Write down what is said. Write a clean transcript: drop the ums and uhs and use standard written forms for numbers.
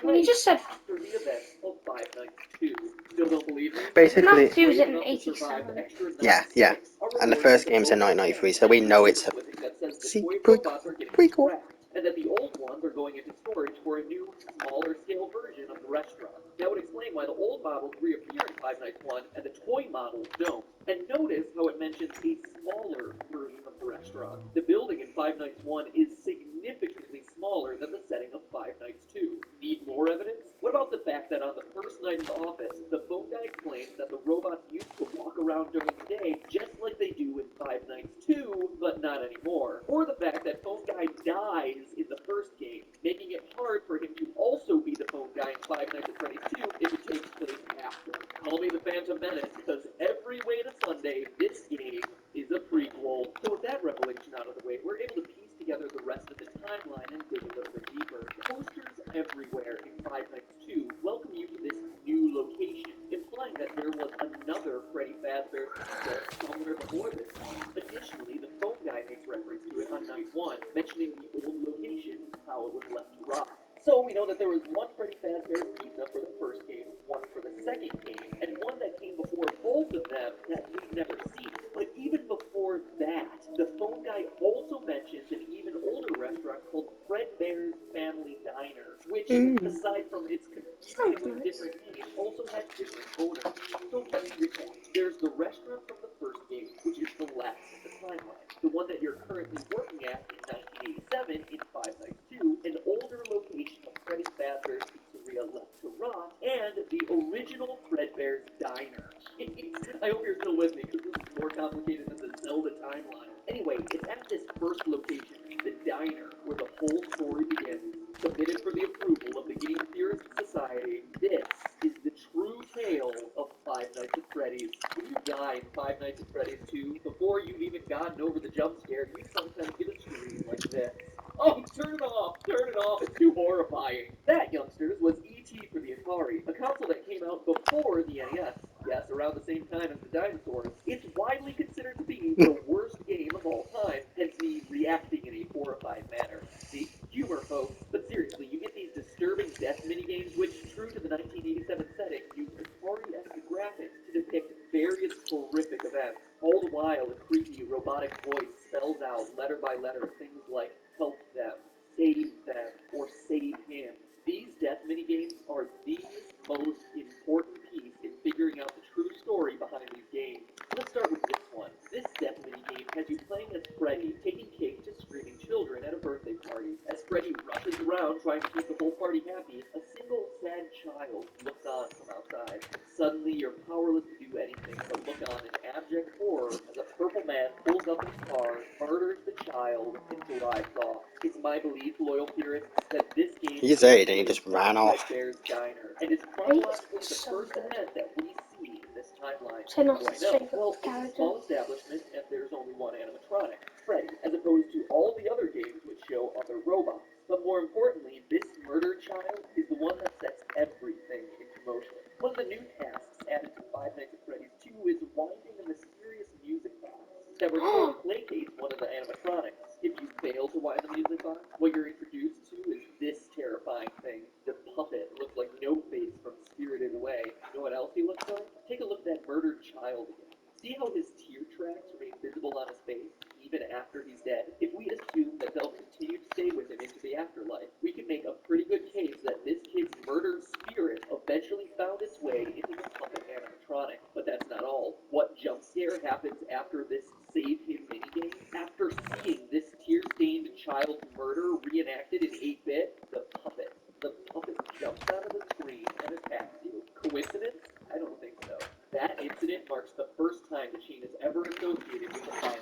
Well, you just said after the event of Five Nights 2. Still don't believe me? Basically, Nights 2 was in 87. yeah. And the first game's in 1993, so we know it's a prequel. And that the old ones are going into storage for a new, smaller scale version of the restaurant. That would explain why the old models reappear in Five Nights 1 and the toy models don't. And notice how it mentions a smaller version of the restaurant. The building in Five Nights 1 is significantly smaller than the setting of Five Nights 2. Need more evidence? What about the fact that on the first night in the office, the phone guy claims that the robots used to walk around during the day just like they do in Five Nights 2, but not anymore? Or the fact that phone guy dies in the first game, making it hard for him to also be the phone guy in Five Nights at Freddy's 2 if it takes place after. Call me the Phantom Menace, because every way to Sunday, this game is a prequel. So with that revelation out of the way, we're able to piece together the rest of the timeline and dig a little bit deeper. Posters everywhere in Five Nights 2 welcome you to this new location, implying that there was another Freddy Fazbear's Pizza somewhere before this one. Additionally, the phone guy makes reference to it on night 1, mentioning the old location, how it was left to rot. So we know that there was one Freddy Fazbear's Pizza for the first game, one for the second game, and one that came before both of them that we've never seen. But even before that, the phone guy also mentions an even older restaurant called Fredbear's Family Diner, which, aside from its completely different name, also has different owners. So let's recap. There's the restaurant from the first game, which is the last of the timeline. The one that you're currently working at in 1987 in Five Nights 2, an older location of Freddy Fazbear's Pizzeria left to rot, and the original Fredbear's Diner. I hope you're still with me, because this is more complicated than the Zelda timeline. Anyway, it's at this first location, the diner, where the whole story begins. Submitted for the approval of the Game Theorist Society, this is the true tale of Five Nights at Freddy's. When you die in Five Nights at Freddy's 2, before you've even gotten over the jump scare, you sometimes get a scream like this. Oh, turn it off! Turn it off! It's too horrifying. That, youngsters, was E.T. for the Atari, a console that came out before the NES. Yes, around the same time as the dinosaurs. It's widely considered to be the worst game of all time, hence me reacting in a horrified manner. See? Humor, folks. But seriously, you get these disturbing death minigames, which, true to the 1987 setting, use Atari-esque graphics to depict various horrific events. All the while, a creepy robotic voice spells out, letter by letter, things like, help them, save them, or save him. These death minigames are the most important piece in figuring out the true story behind these games. Let's start with this one. This death minigame has you playing as Freddy, taking cake to screaming children at a birthday party. As Freddy rushes around trying to keep the whole party happy, a single sad child looks on from outside. Suddenly, you're powerless to do anything but look on in abject horror as a purple man pulls up his car, murders the child, and drives off. It's my belief, loyal theorists, that this game He's 8 and he just ran off. Fredbear's Diner, and it's chronologically the first event that we see in this timeline. So not Well, his I know. favourite Well, it's a character. small establishment, and there's only one animatronic, Freddy, as opposed to all the other games which show other robots. But more importantly, this murder child is the one that sets everything into motion. One of the new tasks added to Five Nights at Freddy's 2 is winding a mysterious music box that we're told placates one of the animatronics. If you fail to wind the music box, what you're introduced to is this terrifying thing. The puppet looks like No Face from Spirited Away. You know what else he looks like? Take a look at that murdered child again. See how his tear tracks remain visible on his face, even after he's dead? If we assume that they'll continue to stay with him into the afterlife, we can make a pretty good case that this kid's murdered spirit eventually found its way into the puppet animatronic. But that's not all. What jump scare happens after this Save Him minigame? After seeing this tear-stained child's murder reenacted in 8-bit, the puppet. The puppet jumps out of the screen and attacks you. Coincidence? I don't think so. That incident marks the first time the chain is ever associated with the final